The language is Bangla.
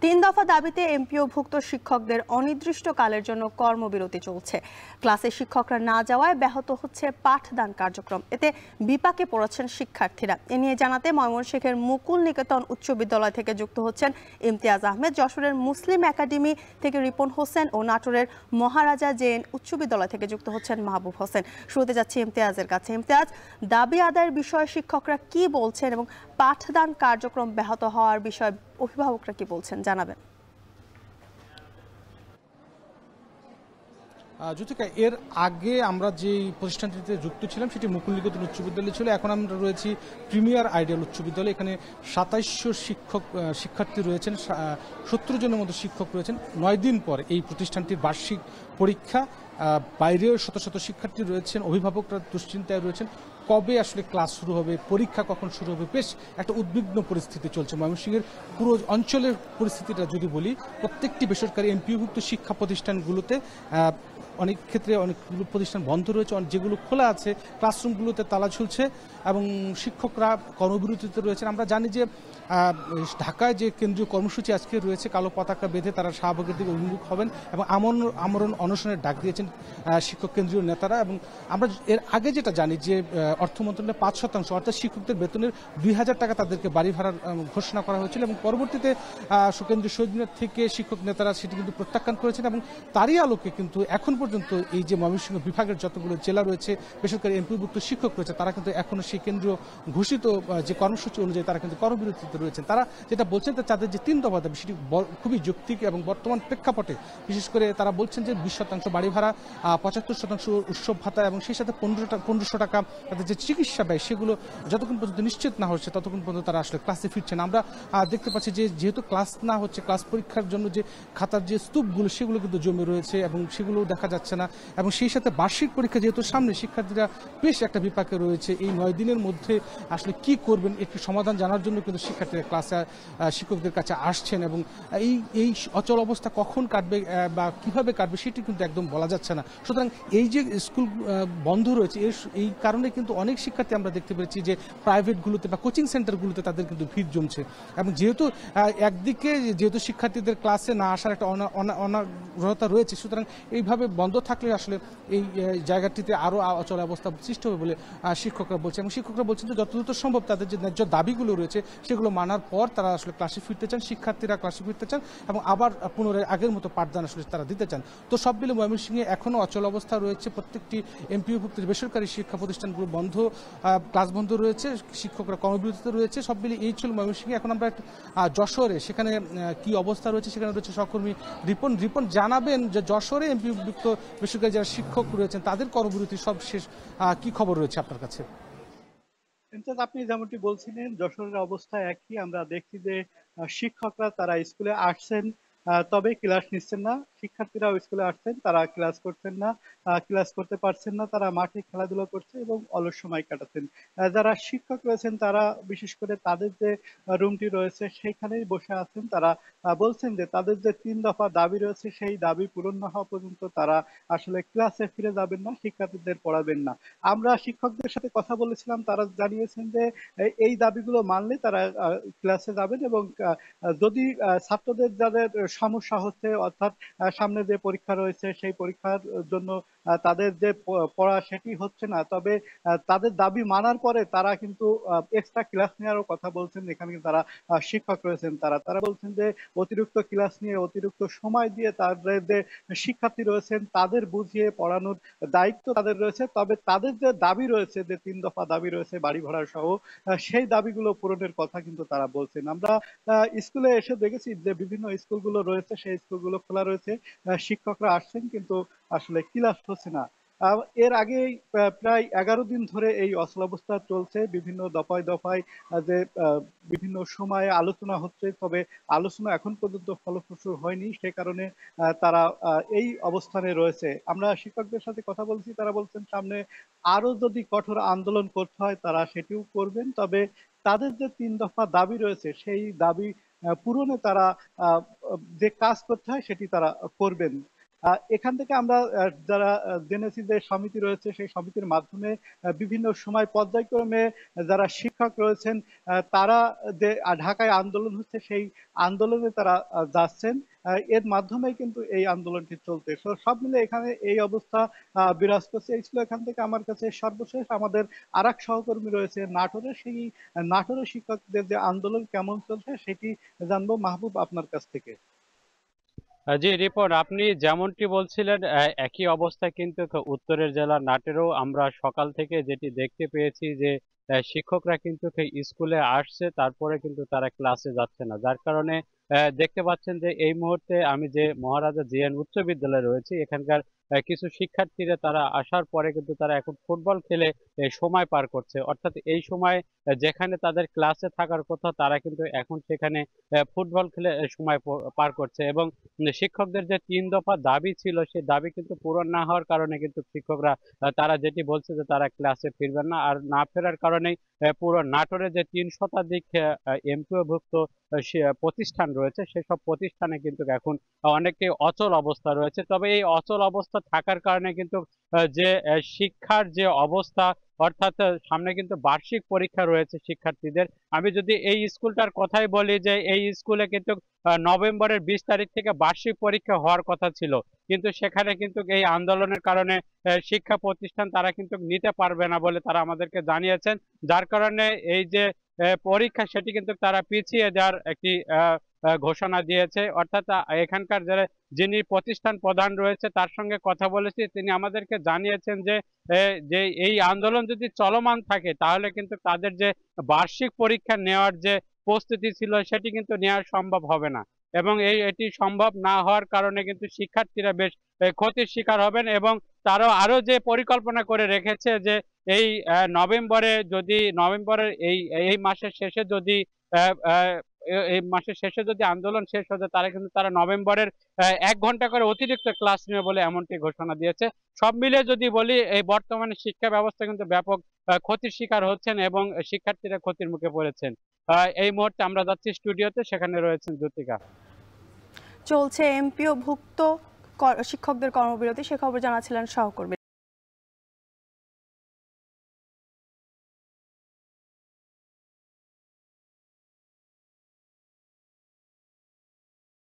তিন দফা দাবিতে এমপিওভুক্ত শিক্ষকদের অনির্দিষ্টকালের জন্য কর্মবিরতি চলছে। ক্লাসে শিক্ষকরা না যাওয়ায় ব্যাহত হচ্ছে পাঠদান কার্যক্রম। এতে বিপাকে পড়েছেন শিক্ষার্থীরা। এ নিয়ে জানাতে ময়মনসিংহের মুকুল নিকেতন উচ্চ বিদ্যালয় থেকে যুক্ত হচ্ছেন ইমতিয়াজ আহমেদ, যশোরের মুসলিম একাডেমি থেকে রিপন হোসেন ও নাটোরের মহারাজা জেএন উচ্চ বিদ্যালয় থেকে যুক্ত হচ্ছেন মাহবুব হোসেন। শুরুতে যাচ্ছি ইমতিয়াজের কাছে। ইমতিয়াজ, দাবি আদায়ের বিষয়ে শিক্ষকরা কি বলছেন এবং পাঠদান কার্যক্রম ব্যাহত হওয়ার বিষয়ে অভিভাবকরা কি বলছেন জানাবেন। জ্যোতিকা, এর আগে আমরা যে প্রতিষ্ঠানটিতে যুক্ত ছিলাম সেটি মুকুল নিকেতন উচ্চ বিদ্যালয় ছিল। এখন আমরা রয়েছি প্রিমিয়ার আইডিয়াল উচ্চ বিদ্যালয়। এখানে ২৭০০ শিক্ষার্থী রয়েছেন, ৭০ জনের মতো শিক্ষক রয়েছেন। ৯ দিন পর এই প্রতিষ্ঠানটির বার্ষিক পরীক্ষা। বাইরেও শত শত শিক্ষার্থী রয়েছেন, অভিভাবকরা দুশ্চিন্তায় রয়েছেন কবে আসলে ক্লাস শুরু হবে, পরীক্ষা কখন শুরু হবে। বেশ একটা উদ্বিগ্ন পরিস্থিতি চলছে ময়মনসিংহের পুরো অঞ্চলের পরিস্থিতিটা যদি বলি, প্রত্যেকটি বেসরকারি এমপিওভুক্ত শিক্ষা প্রতিষ্ঠানগুলোতে অনেক ক্ষেত্রে অনেকগুলো প্রতিষ্ঠান বন্ধ রয়েছে, যেগুলো খোলা আছে ক্লাসরুমগুলোতে তালা ঝুলছে এবং শিক্ষকরা কর্মবিরতিতে রয়েছেন। আমরা জানি যে ঢাকায় যে কেন্দ্রীয় কর্মসূচি আজকে রয়েছে, কালো পতাকা বেঁধে তারা শাহবাগের দিকে অভিমুখ হবেন এবং আমরণ অনশনের ডাক দিয়েছেন শিক্ষক কেন্দ্রীয় নেতারা। এবং আমরা এর আগে যেটা জানি যে অর্থ মন্ত্রণালয়ের ৫% অর্থাৎ শিক্ষকদের বেতনের ২,০০০ টাকা তাদেরকে বাড়ি ভাড়ার ঘোষণা করা হয়েছিল এবং পরবর্তীতে কেন্দ্রীয় শহীদ মিনার থেকে শিক্ষক নেতারা সেটি কিন্তু প্রত্যাখ্যান করেছেন। এবং তারই আলোকে কিন্তু এখন পর্যন্ত এই যে ময়মনসিংহ বিভাগের যতগুলো জেলা রয়েছে, বেসরকারি এমপিওভুক্ত শিক্ষক রয়েছে, তারা কিন্তু এখনো সেই কেন্দ্রীয় ঘোষিত যে কর্মসূচি অনুযায়ী তারা কিন্তু কর্মবিরতিতে রয়েছেন। তারা যেটা বলছেন তাদের যে ৩ দফা দাবি সেটি খুবই যৌক্তিক এবং বর্তমান প্রেক্ষাপটে বিশেষ করে তারা বলছেন যে ২০% বাড়ি ভাড়া, ৭৫% উৎসব ভাতা এবং সেই সাথে ১৫০০ টাকা তাদের যে চিকিৎসা ব্যয়, সেগুলো যতক্ষণ পর্যন্ত নিশ্চিত না হচ্ছে ততক্ষণ পর্যন্ত তারা আসলে ক্লাসে ফিরছেন। আমরা দেখতে পাচ্ছি যে যেহেতু ক্লাস না হচ্ছে, ক্লাস পরীক্ষার জন্য যে খাতার যে স্তূপগুলো সেগুলো কিন্তু জমে রয়েছে এবং সেগুলো দেখা যাচ্ছে না। এবং সেই সাথে বার্ষিক পরীক্ষা যেহেতু সামনে, শিক্ষার্থীরা বেশ একটা বিপাকে রয়েছে। এই ৯ দিনের মধ্যে আসলে কি করবেন একটি সমাধান জানার জন্য কিন্তু শিক্ষার্থীরা ক্লাসে শিক্ষকদের কাছে আসছেন এবং এই অচল অবস্থা কখন কাটবে বা কিভাবে কাটবে সেটি কিন্তু একদম বলা যাচ্ছে না। সুতরাং এই যে স্কুল বন্ধ রয়েছে, এই কারণে কিন্তু অনেক শিক্ষার্থী আমরা দেখতে পেরেছি যে প্রাইভেটগুলোতে বা কোচিং সেন্টারগুলোতে তাদের কিন্তু ভিড় জমছে। এবং যেহেতু একদিকে যেহেতু শিক্ষার্থীদের ক্লাসে না আসার একটা অনাগ্রহতা রয়েছে, সুতরাং এইভাবে বন্ধ থাকলে আসলে এই জায়গাটিতে আরও অচল অবস্থা সৃষ্টি হবে বলে শিক্ষকরা বলছেন। এবং শিক্ষকরা বলছেন যে যত দ্রুত সম্ভব তাদের যে ন্যায্য দাবিগুলো রয়েছে সেগুলো মানার পর তারা আসলে ক্লাসে ফিরতে চান, শিক্ষার্থীরা ক্লাসে ফিরতে চান এবং আবার পুনরায় আগের মতো পাঠদান আসলে তারা দিতে চান। তো সব মিলে ময়মনসিংহে এখনও অচল অবস্থা রয়েছে। প্রত্যেকটি এমপিওভুক্ত বেসরকারি শিক্ষা প্রতিষ্ঠানগুলো বন্ধ, ক্লাস বন্ধ রয়েছে, শিক্ষকরা কর্মবিরতিতে রয়েছে। সব মিলে এই ছিল ময়মনসিংহে। এখন আমরা যশোরে, সেখানে কি অবস্থা রয়েছে সেখানে রয়েছে সহকর্মী রিপন জানাবেন যে যশোরে এমপিওভুক্ত বেসরকারি যারা শিক্ষক রয়েছেন তাদের কর্মবিরতি সব শেষ, কি খবর রয়েছে আপনার কাছে? আপনি যেমনটি বলছিলেন, যশোরের অবস্থা একই। আমরা দেখছি যে শিক্ষকরা তারা স্কুলে আসছেন, তবে ক্লাস নিচ্ছেন না। শিক্ষার্থীরাও স্কুলে আসছেন, তারা ক্লাস করছেন না, ক্লাস করতে পারছেন না। তারা মাঠে খেলাধুলা করছে এবং অলস সময় কাটাচ্ছেন। যারা শিক্ষক রয়েছেন তারা বিশেষ করে তাদের যে রুমটি রয়েছে সেখানেই বসে আছেন। তারা বলছেন যে তাদের যে ৩ দফা দাবি রয়েছে সেই দাবি পূরণ না হওয়া পর্যন্ত তারা আসলে ক্লাসে ফিরে যাবেন না, শিক্ষার্থীদের পড়াবেন না। আমরা শিক্ষকদের সাথে কথা বলেছিলাম, তারা জানিয়েছেন যে এই দাবিগুলো মানলে তারা ক্লাসে যাবেন এবং যদি ছাত্রদের যাদের সমস্যা হচ্ছে, অর্থাৎ সামনে যে পরীক্ষা রয়েছে সেই পরীক্ষার জন্য তাদের যে পড়া সেটি হচ্ছে না, তবে তাদের দাবি মানার পরে তারা কিন্তু এক্সট্রা ক্লাস নেওয়ারও কথা বলছেন। এখানে তারা শিক্ষক রয়েছেন, তারা বলছেন যে অতিরিক্ত ক্লাস নিয়ে অতিরিক্ত সময় দিয়ে তাদের যে শিক্ষার্থী রয়েছেন তাদের বুঝিয়ে পড়ানোর দায়িত্ব তাদের রয়েছে। তবে তাদের যে দাবি রয়েছে, যে ৩ দফা দাবি রয়েছে বাড়ি ভাড়া সহ, সেই দাবিগুলো পূরণের কথা কিন্তু তারা বলছেন। আমরা স্কুলে এসে দেখেছি যে বিভিন্ন স্কুলগুলো রয়েছে সেই স্কুলগুলো খোলা রয়েছে, শিক্ষকরা আসছেন কিন্তু আসলে ক্লাস হচ্ছে না। এর আগেই প্রায় ১১ দিন ধরে এই অচলাবস্থা চলছে। বিভিন্ন দফায় দফায় যে বিভিন্ন সময়ে আলোচনা হচ্ছে, তবে আলোচনা এখন পর্যন্ত ফলপ্রসূ হয়নি। সে কারণে তারা এই অবস্থানে রয়েছে। আমরা শিক্ষকদের সাথে কথা বলছি, তারা বলছেন সামনে আরো যদি কঠোর আন্দোলন করতে হয় তারা সেটিও করবেন। তবে তাদের যে ৩ দফা দাবি রয়েছে সেই দাবি পূরণে তারা যে কাজ করতে হয় সেটি তারা করবেন। এখান থেকে আমরা যারা জেনেছি যে সমিতি রয়েছে, সেই সমিতির মাধ্যমে বিভিন্ন সময় পর্যায়ক্রমে যারা শিক্ষক রয়েছেন তারা যে ঢাকায় আন্দোলন হচ্ছে সেই আন্দোলনে তারা যাচ্ছেন। এর মাধ্যমেই কিন্তু এই আন্দোলনটি চলতে, সব মিলে এখানে এই অবস্থা বিরাজ করছে। এই ছিল এখান থেকে আমার কাছে সর্বশেষ। আমাদের আরেক সহকর্মী রয়েছে নাটোরে, সেই নাটোরের শিক্ষকদের যে আন্দোলন কেমন চলছে সেটি জানবো মাহবুব আপনার কাছ থেকে। জি রিপন, আপনি যেমনটি বলছিলেন একই অবস্থা কিন্তু উত্তরের জেলা নাটেরও আমরা সকাল থেকে যেটি দেখতে পেয়েছি যে শিক্ষকরা কিন্তু স্কুলে আসছে, তারপরে কিন্তু তারা ক্লাসে যাচ্ছে না, যার কারণে দেখতে পাচ্ছেন যে এই মুহূর্তে আমি যে মহারাজা জিএন উচ্চ বিদ্যালয়ে রয়েছি, এখানকার কিছু শিক্ষার্থীরা তারা আসার পরে কিন্তু তারা এখন ফুটবল খেলে সময় পার করছে। অর্থাৎ এই সময় যেখানে তাদের ক্লাসে থাকার কথা, তারা কিন্তু এখন সেখানে ফুটবল খেলে সময় পার করছে। এবং শিক্ষকদের যে ৩ দফা দাবি ছিল, সেই দাবি কিন্তু পূরণ না হওয়ার কারণে কিন্তু শিক্ষকরা তারা যেটি বলছে যে তারা ক্লাসে ফিরবেন না, আর না ফেরার কারণেই পুরো নাটোরে যে ৩ শতাধিক এমপিওভুক্ত প্রতিষ্ঠান রয়েছে, সেসব প্রতিষ্ঠানে কিন্তু এখন অনেকটাই অচল অবস্থা রয়েছে। তবে এই অচল অবস্থা থাকার কারণে কিন্তু যে শিক্ষার যে অবস্থা, অর্থাৎ সামনে কিন্তু বার্ষিক পরীক্ষা রয়েছে শিক্ষার্থীদের। আমি যদি এই স্কুলটার কথাই বলি, যে এই স্কুলে কিন্তু নভেম্বরের ২০ তারিখ থেকে বার্ষিক পরীক্ষা হওয়ার কথা ছিল, কিন্তু সেখানে কিন্তু এই আন্দোলনের কারণে শিক্ষা প্রতিষ্ঠান তারা কিন্তু নিতে পারবে না বলে তারা আমাদেরকে জানিয়েছেন। যার কারণে এই যে পরীক্ষা, সেটি কিন্তু তারা পিছিয়ে দেওয়ার একটি ঘোষণা দিয়েছে। অর্থাৎ এখানকার যারা যিনি প্রতিষ্ঠান প্রধান রয়েছে তার সঙ্গে কথা বলেছি, তিনি আমাদেরকে জানিয়েছেন যে যে এই আন্দোলন যদি চলমান থাকে তাহলে কিন্তু তাদের যে বার্ষিক পরীক্ষা নেওয়ার যে প্রস্তুতি ছিল সেটি কিন্তু নেওয়া সম্ভব হবে না। এবং এটি সম্ভব না হওয়ার কারণে কিন্তু শিক্ষার্থীরা বেশ ক্ষতির শিকার হবেন। এবং তারাও আরো যে পরিকল্পনা করে রেখেছে যে এই নভেম্বরের এই মাসের শেষে যদি এই মাসের শেষে যদি আন্দোলন শেষ হতে, তারা নভেম্বরের ১ ঘন্টা করে অতিরিক্ত ক্লাস নেবে বলে এমনটি ঘোষণা দিয়েছে। সব মিলে যদি বলি, এই বর্তমানে শিক্ষা ব্যবস্থা কিন্তু ব্যাপক ক্ষতির শিকার হচ্ছেন এবং শিক্ষার্থীরা ক্ষতির মুখে পড়েছেন। এই মুহূর্তে আমরা যাচ্ছি স্টুডিওতে, সেখানে রয়েছেন জ্যোতিকা। চলছে এমপিওভুক্ত শিক্ষকদের কর্মবিরতি, সে খবর জানাচ্ছিলেন সহকর্মী।